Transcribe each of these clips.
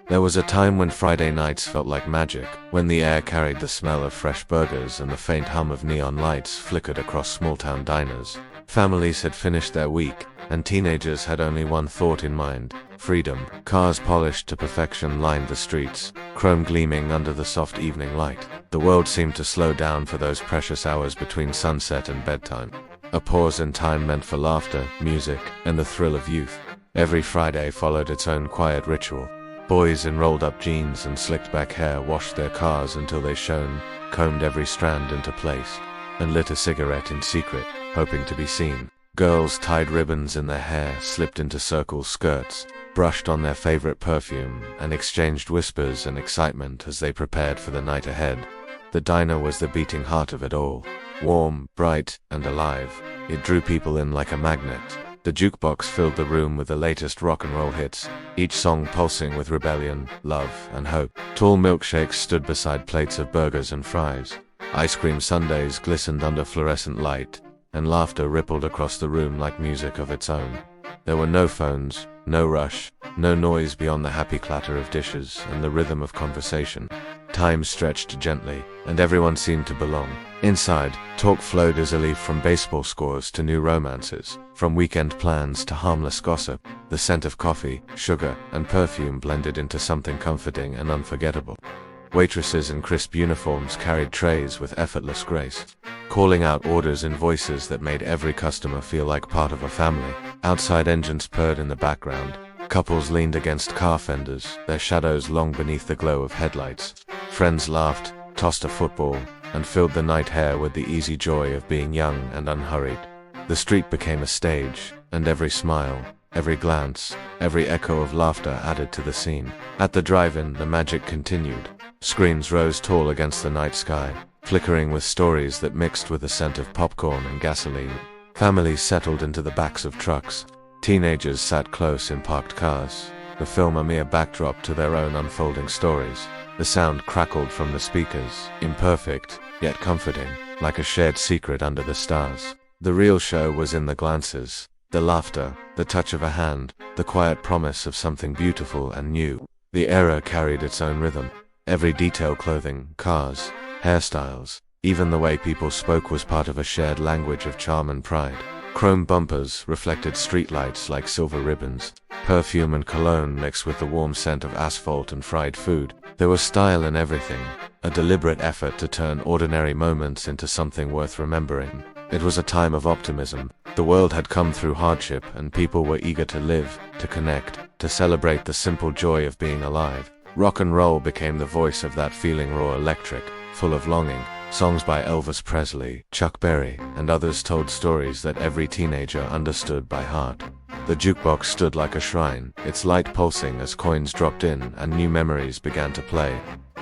There was a time when Friday nights felt like magic, when the air carried the smell of fresh burgers and the faint hum of neon lights flickered across small-town diners. Families had finished their week, and teenagers had only one thought in mind: freedom. Cars polished to perfection lined the streets, chrome gleaming under the soft evening light. The world seemed to slow down for those precious hours between sunset and bedtime. A pause in time meant for laughter, music, and the thrill of youth. Every Friday followed its own quiet ritual. Boys in rolled-up jeans and slicked-back hair washed their cars until they shone, combed every strand into place, and lit a cigarette in secret, hoping to be seen. Girls tied ribbons in their hair, slipped into circle skirts, brushed on their favorite perfume, and exchanged whispers and excitement as they prepared for the night ahead. The diner was the beating heart of it all. Warm, bright, and alive, it drew people in like a magnet. The jukebox filled the room with the latest rock and roll hits, each song pulsing with rebellion, love, and hope. Tall milkshakes stood beside plates of burgers and fries. Ice cream sundaes glistened under fluorescent light, and laughter rippled across the room like music of its own. There were no phones, no rush, no noise beyond the happy clatter of dishes and the rhythm of conversation. Time stretched gently, and everyone seemed to belong. Inside, talk flowed easily, from baseball scores to new romances, from weekend plans to harmless gossip. The scent of coffee, sugar, and perfume blended into something comforting and unforgettable. Waitresses in crisp uniforms carried trays with effortless grace, calling out orders in voices that made every customer feel like part of a family. Outside, engines purred in the background. Couples leaned against car fenders, their shadows long beneath the glow of headlights. Friends laughed, tossed a football, and filled the night air with the easy joy of being young and unhurried. The street became a stage, and every smile, every glance, every echo of laughter added to the scene. At the drive-in, the magic continued. Screens rose tall against the night sky, flickering with stories that mixed with the scent of popcorn and gasoline. Families settled into the backs of trucks. Teenagers sat close in parked cars, the film a mere backdrop to their own unfolding stories. The sound crackled from the speakers, imperfect, yet comforting, like a shared secret under the stars. The real show was in the glances, the laughter, the touch of a hand, the quiet promise of something beautiful and new. The era carried its own rhythm. Every detail: clothing, cars, hairstyles, even the way people spoke was part of a shared language of charm and pride. Chrome bumpers reflected streetlights like silver ribbons. Perfume and cologne mixed with the warm scent of asphalt and fried food. There was style in everything, a deliberate effort to turn ordinary moments into something worth remembering. It was a time of optimism. The world had come through hardship, and people were eager to live, to connect, to celebrate the simple joy of being alive. Rock and roll became the voice of that feeling, raw, electric, full of longing. Songs by Elvis Presley, Chuck Berry, and others told stories that every teenager understood by heart. The jukebox stood like a shrine, its light pulsing as coins dropped in and new memories began to play.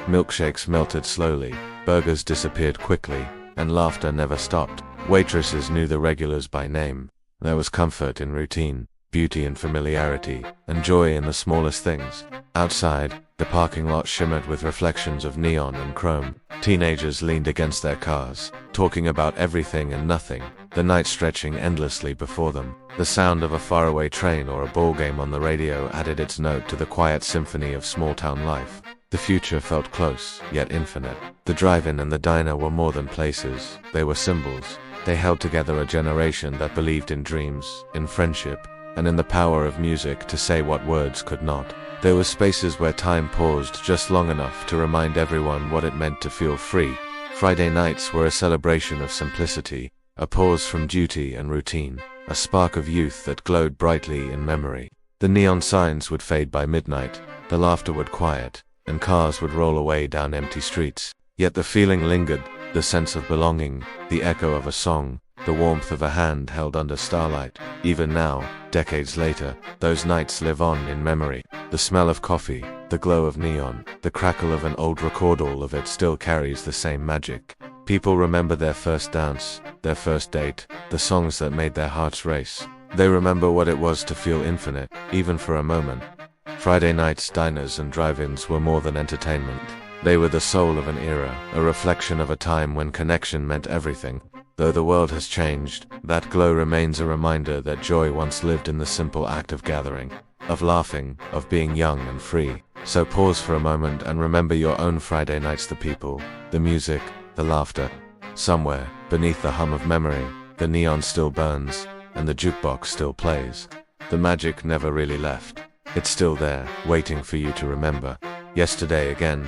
Milkshakes melted slowly, burgers disappeared quickly, and laughter never stopped. Waitresses knew the regulars by name. There was comfort in routine, beauty in familiarity, and joy in the smallest things. Outside, the parking lot shimmered with reflections of neon and chrome. Teenagers leaned against their cars, talking about everything and nothing, the night stretching endlessly before them. The sound of a faraway train or a ball game on the radio added its note to the quiet symphony of small-town life. The future felt close, yet infinite. The drive-in and the diner were more than places, they were symbols. They held together a generation that believed in dreams, in friendship, and in the power of music to say what words could not. There were spaces where time paused just long enough to remind everyone what it meant to feel free. Friday nights were a celebration of simplicity, a pause from duty and routine, a spark of youth that glowed brightly in memory. The neon signs would fade by midnight, the laughter would quiet, and cars would roll away down empty streets. Yet the feeling lingered, the sense of belonging, the echo of a song, the warmth of a hand held under starlight. Even now, decades later, those nights live on in memory. The smell of coffee, the glow of neon, the crackle of an old record, all of it still carries the same magic. People remember their first dance, their first date, the songs that made their hearts race. They remember what it was to feel infinite, even for a moment. Friday nights, diners, and drive-ins were more than entertainment. They were the soul of an era, a reflection of a time when connection meant everything. Though the world has changed, that glow remains a reminder that joy once lived in the simple act of gathering. of laughing, of being young and free. So pause for a moment and remember your own Friday nights, the people, the music, the laughter. Somewhere, beneath the hum of memory, the neon still burns, and the jukebox still plays. The magic never really left. It's still there, waiting for you to remember. Yesterday again.